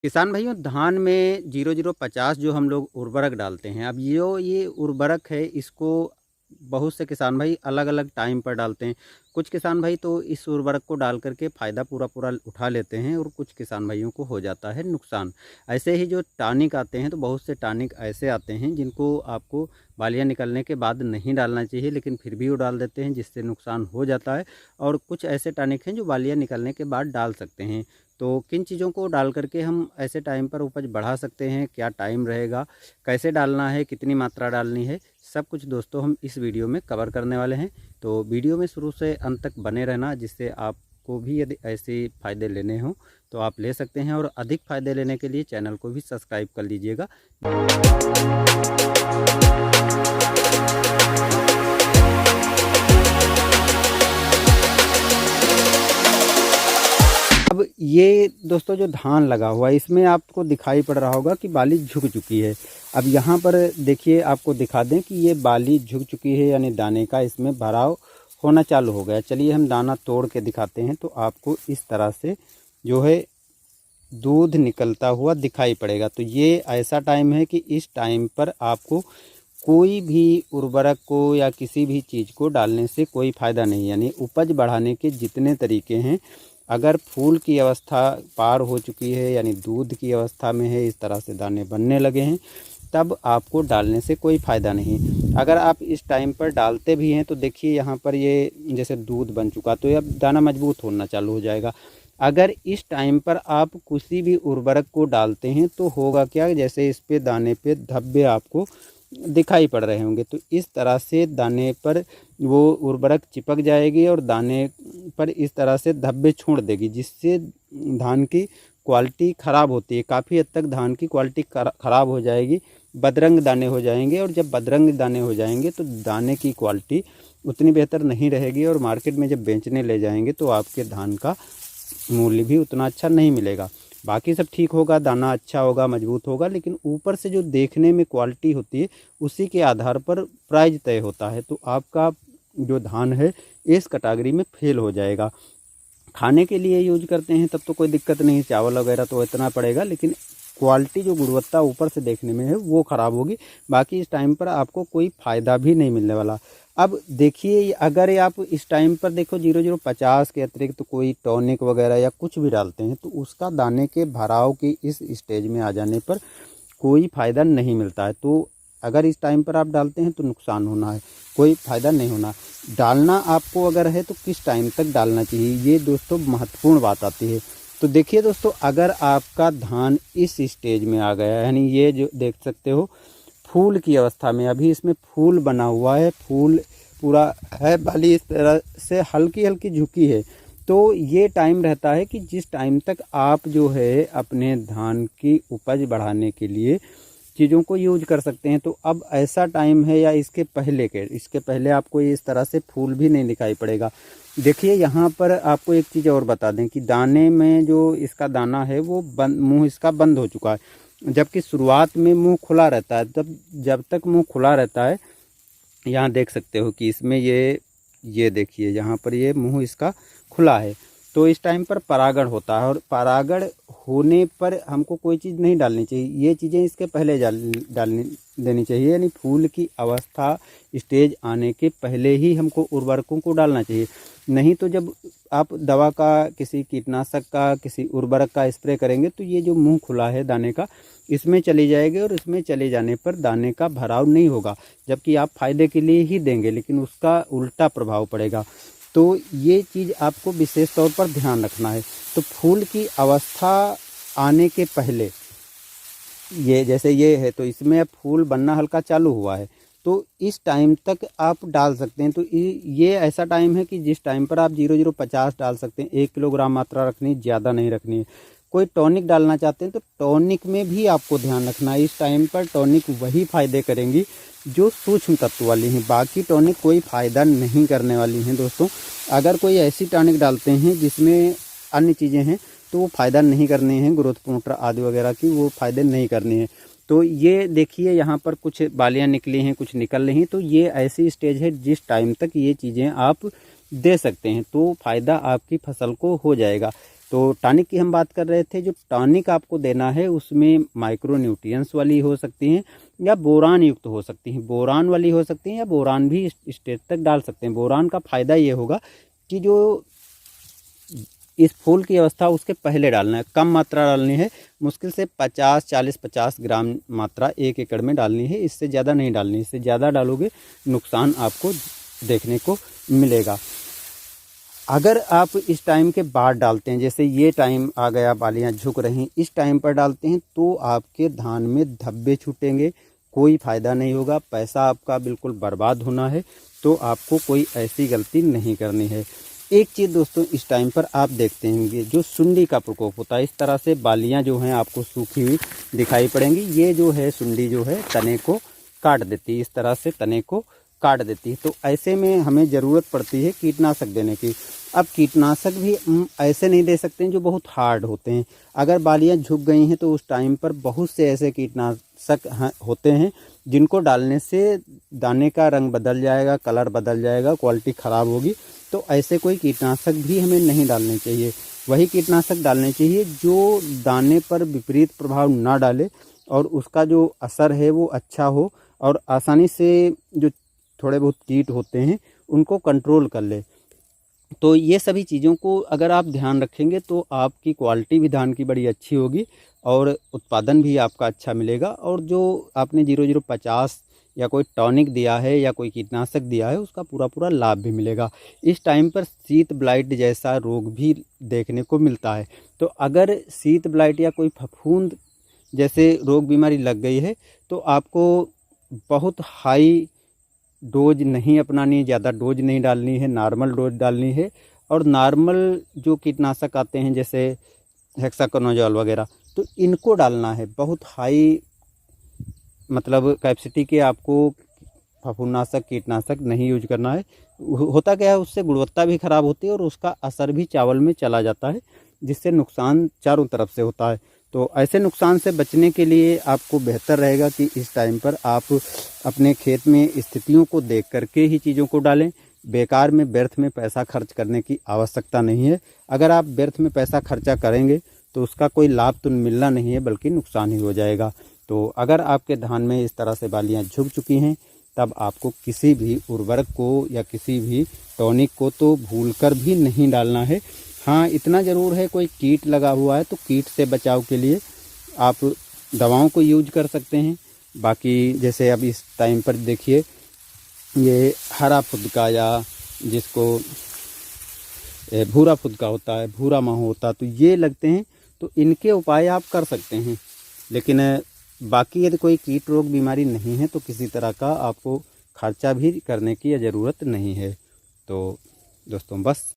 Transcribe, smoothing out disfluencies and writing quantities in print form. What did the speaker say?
किसान भाइयों, धान में 0050 जो हम लोग उर्वरक डालते हैं, अब ये उर्वरक है, इसको बहुत से किसान भाई अलग-अलग टाइम पर डालते हैं। कुछ किसान भाई तो इस उर्वरक को डाल कर के फ़ायदा पूरा-पूरा उठा लेते हैं और कुछ किसान भाइयों को हो जाता है नुकसान। ऐसे ही जो टॉनिक आते हैं, तो बहुत से टॉनिक ऐसे आते हैं जिनको आपको बालियाँ निकलने के बाद नहीं डालना चाहिए, लेकिन फिर भी वो डाल देते हैं, जिससे नुकसान हो जाता है। और कुछ ऐसे टॉनिक हैं जो बालियाँ निकलने के बाद डाल सकते हैं। तो किन चीज़ों को डाल करके हम ऐसे टाइम पर उपज बढ़ा सकते हैं, क्या टाइम रहेगा, कैसे डालना है, कितनी मात्रा डालनी है, सब कुछ दोस्तों हम इस वीडियो में कवर करने वाले हैं। तो वीडियो में शुरू से अंत तक बने रहना, जिससे आपको भी यदि ऐसे फ़ायदे लेने हों तो आप ले सकते हैं। और अधिक फ़ायदे लेने के लिए चैनल को भी सब्सक्राइब कर लीजिएगा। अब ये दोस्तों जो धान लगा हुआ है, इसमें आपको दिखाई पड़ रहा होगा कि बाली झुक चुकी है। अब यहाँ पर देखिए, आपको दिखा दें कि ये बाली झुक चुकी है, यानी दाने का इसमें भराव होना चालू हो गया। चलिए हम दाना तोड़ के दिखाते हैं, तो आपको इस तरह से जो है दूध निकलता हुआ दिखाई पड़ेगा। तो ये ऐसा टाइम है कि इस टाइम पर आपको कोई भी उर्वरक को या किसी भी चीज़ को डालने से कोई फ़ायदा नहीं। यानी उपज बढ़ाने के जितने तरीके हैं, अगर फूल की अवस्था पार हो चुकी है, यानी दूध की अवस्था में है, इस तरह से दाने बनने लगे हैं, तब आपको डालने से कोई फ़ायदा नहीं। अगर आप इस टाइम पर डालते भी हैं, तो देखिए यहाँ पर ये जैसे दूध बन चुका, तो अब दाना मजबूत होना चालू हो जाएगा। अगर इस टाइम पर आप किसी भी उर्वरक को डालते हैं, तो होगा क्या, जैसे इस पे दाने पे धब्बे आपको दिखाई पड़ रहे होंगे, तो इस तरह से दाने पर वो उर्वरक चिपक जाएगी और दाने पर इस तरह से धब्बे छोड़ देगी, जिससे धान की क्वालिटी ख़राब होती है। काफ़ी हद तक धान की क्वालिटी ख़राब हो जाएगी, बदरंग दाने हो जाएंगे। और जब बदरंग दाने हो जाएंगे तो दाने की क्वालिटी उतनी बेहतर नहीं रहेगी, और मार्केट में जब बेचने ले जाएंगे तो आपके धान का मूल्य भी उतना अच्छा नहीं मिलेगा। बाकी सब ठीक होगा, दाना अच्छा होगा, मजबूत होगा, लेकिन ऊपर से जो देखने में क्वालिटी होती है, उसी के आधार पर प्राइस तय होता है। तो आपका जो धान है इस कैटेगरी में फेल हो जाएगा। खाने के लिए यूज करते हैं तब तो कोई दिक्कत नहीं, चावल वगैरह तो इतना पड़ेगा, लेकिन क्वालिटी जो गुणवत्ता ऊपर से देखने में है वो ख़राब होगी। बाकी इस टाइम पर आपको कोई फ़ायदा भी नहीं मिलने वाला। अब देखिए, अगर आप इस टाइम पर देखो 0050 के अतिरिक्त तो कोई टॉनिक वगैरह या कुछ भी डालते हैं, तो उसका दाने के भराव की इस स्टेज में आ जाने पर कोई फ़ायदा नहीं मिलता है। तो अगर इस टाइम पर आप डालते हैं तो नुकसान होना है, कोई फ़ायदा नहीं होना। डालना आपको अगर है तो किस टाइम तक डालना चाहिए, ये दोस्तों महत्वपूर्ण बात आती है। तो देखिए दोस्तों, अगर आपका धान इस स्टेज में आ गया है, यानी ये जो देख सकते हो फूल की अवस्था में, अभी इसमें फूल बना हुआ है, फूल पूरा है, बाली इस तरह से हल्की हल्की झुकी है, तो ये टाइम रहता है कि जिस टाइम तक आप जो है अपने धान की उपज बढ़ाने के लिए चीज़ों को यूज कर सकते हैं। तो अब ऐसा टाइम है, या इसके पहले आपको इस तरह से फूल भी नहीं दिखाई पड़ेगा। देखिए यहाँ पर आपको एक चीज़ और बता दें कि दाने में जो इसका दाना है वो मुंह इसका बंद हो चुका है, जबकि शुरुआत में मुंह खुला रहता है। जब तक मुंह खुला रहता है, यहाँ देख सकते हो कि इसमें ये देखिए यहाँ पर ये मुंह इसका खुला है, तो इस टाइम पर परागण होता है। और परागण होने पर हमको कोई चीज़ नहीं डालनी चाहिए, ये चीज़ें इसके पहले डालनी देनी चाहिए। यानी फूल की अवस्था स्टेज आने के पहले ही हमको उर्वरकों को डालना चाहिए। नहीं तो जब आप दवा का, किसी कीटनाशक का, किसी उर्वरक का स्प्रे करेंगे, तो ये जो मुंह खुला है दाने का, इसमें चली जाएगी, और इसमें चले जाने पर दाने का भराव नहीं होगा, जबकि आप फायदे के लिए ही देंगे, लेकिन उसका उल्टा प्रभाव पड़ेगा। तो ये चीज़ आपको विशेष तौर पर ध्यान रखना है। तो फूल की अवस्था आने के पहले, ये जैसे ये है, तो इसमें अब फूल बनना हल्का चालू हुआ है, तो इस टाइम तक आप डाल सकते हैं। तो ये ऐसा टाइम है कि जिस टाइम पर आप 0050 डाल सकते हैं। 1 किलोग्राम मात्रा रखनी, ज़्यादा नहीं रखनी है। कोई टॉनिक डालना चाहते हैं तो टॉनिक में भी आपको ध्यान रखना है, इस टाइम पर टॉनिक वही फ़ायदे करेंगी जो सूक्ष्म तत्व वाली हैं, बाकी टॉनिक कोई फ़ायदा नहीं करने वाली हैं दोस्तों। अगर कोई ऐसी टॉनिक डालते हैं जिसमें अन्य चीज़ें हैं, तो वो फ़ायदा नहीं करने हैं, ग्रोथ प्रमोटर आदि वगैरह की वो फ़ायदे नहीं करने हैं। तो ये देखिए यहाँ पर कुछ बालियाँ निकली हैं, कुछ निकल रही हैं, तो ये ऐसी स्टेज है जिस टाइम तक ये चीज़ें आप दे सकते हैं, तो फ़ायदा आपकी फसल को हो जाएगा। तो टॉनिक की हम बात कर रहे थे। जो टॉनिक आपको देना है उसमें माइक्रो न्यूट्रिएंट्स वाली हो सकती हैं या बोरान युक्त हो सकती हैं। बोरान वाली हो सकती हैं या बोरान भी स्टेज तक डाल सकते हैं। बोरान का फ़ायदा ये होगा कि जो इस फूल की अवस्था उसके पहले डालना है, कम मात्रा डालनी है, मुश्किल से 50 ग्राम मात्रा 1 एकड़ में डालनी है, इससे ज़्यादा नहीं डालनी। इससे ज़्यादा डालोगे नुकसान आपको देखने को मिलेगा। अगर आप इस टाइम के बाद डालते हैं, जैसे ये टाइम आ गया, बालियाँ झुक रही, इस टाइम पर डालते हैं तो आपके धान में धब्बे छूटेंगे, कोई फ़ायदा नहीं होगा, पैसा आपका बिल्कुल बर्बाद होना है। तो आपको कोई ऐसी गलती नहीं करनी है। एक चीज़ दोस्तों, इस टाइम पर आप देखते होंगे जो सुंडी का प्रकोप होता है, इस तरह से बालियाँ जो हैं आपको सूखी हुई दिखाई पड़ेंगी। ये जो है सुंडी जो है तने को काट देती है, इस तरह से तने को काट देती है। तो ऐसे में हमें ज़रूरत पड़ती है कीटनाशक देने की। अब कीटनाशक भी ऐसे नहीं दे सकते हैं जो बहुत हार्ड होते हैं। अगर बालियाँ झुक गई हैं तो उस टाइम पर बहुत से ऐसे कीटनाशक होते हैं जिनको डालने से दाने का रंग बदल जाएगा, कलर बदल जाएगा, क्वालिटी ख़राब होगी। तो ऐसे कोई कीटनाशक भी हमें नहीं डालने चाहिए। वही कीटनाशक डालने चाहिए जो दाने पर विपरीत प्रभाव ना डाले और उसका जो असर है वो अच्छा हो और आसानी से जो थोड़े बहुत कीट होते हैं उनको कंट्रोल कर ले। तो ये सभी चीज़ों को अगर आप ध्यान रखेंगे तो आपकी क्वालिटी भी धान की बड़ी अच्छी होगी और उत्पादन भी आपका अच्छा मिलेगा। और जो आपने 0050 या कोई टॉनिक दिया है या कोई कीटनाशक दिया है उसका पूरा पूरा लाभ भी मिलेगा। इस टाइम पर शीत ब्लाइट जैसा रोग भी देखने को मिलता है। तो अगर शीत ब्लाइट या कोई फफूंद जैसे रोग बीमारी लग गई है तो आपको बहुत हाई डोज नहीं अपनानी, ज़्यादा डोज नहीं डालनी है, नॉर्मल डोज डालनी है। और नॉर्मल जो कीटनाशक आते हैं जैसे हेक्साकोनाजोल वगैरह, तो इनको डालना है। बहुत हाई मतलब कैपेसिटी के आपको फफूंदनाशक कीटनाशक नहीं यूज करना है। होता क्या है, उससे गुणवत्ता भी ख़राब होती है और उसका असर भी चावल में चला जाता है, जिससे नुकसान चारों तरफ से होता है। तो ऐसे नुकसान से बचने के लिए आपको बेहतर रहेगा कि इस टाइम पर आप अपने खेत में स्थितियों को देख करके ही चीज़ों को डालें। बेकार में व्यर्थ में पैसा खर्च करने की आवश्यकता नहीं है। अगर आप व्यर्थ में पैसा खर्चा करेंगे तो उसका कोई लाभ तो मिलना नहीं है बल्कि नुकसान ही हो जाएगा। तो अगर आपके धान में इस तरह से बालियाँ झुक चुकी हैं तब आपको किसी भी उर्वरक को या किसी भी टॉनिक को तो भूलकर भी नहीं डालना है। हाँ, इतना ज़रूर है, कोई कीट लगा हुआ है तो कीट से बचाव के लिए आप दवाओं को यूज कर सकते हैं। बाकी जैसे अब इस टाइम पर देखिए ये हरा फुदका या जिसको भूरा फुदका होता है, भूरा माहो होता है, तो ये लगते हैं तो इनके उपाय आप कर सकते हैं। लेकिन बाकी यदि कोई कीट रोग बीमारी नहीं है तो किसी तरह का आपको खर्चा भी करने की ज़रूरत नहीं है। तो दोस्तों बस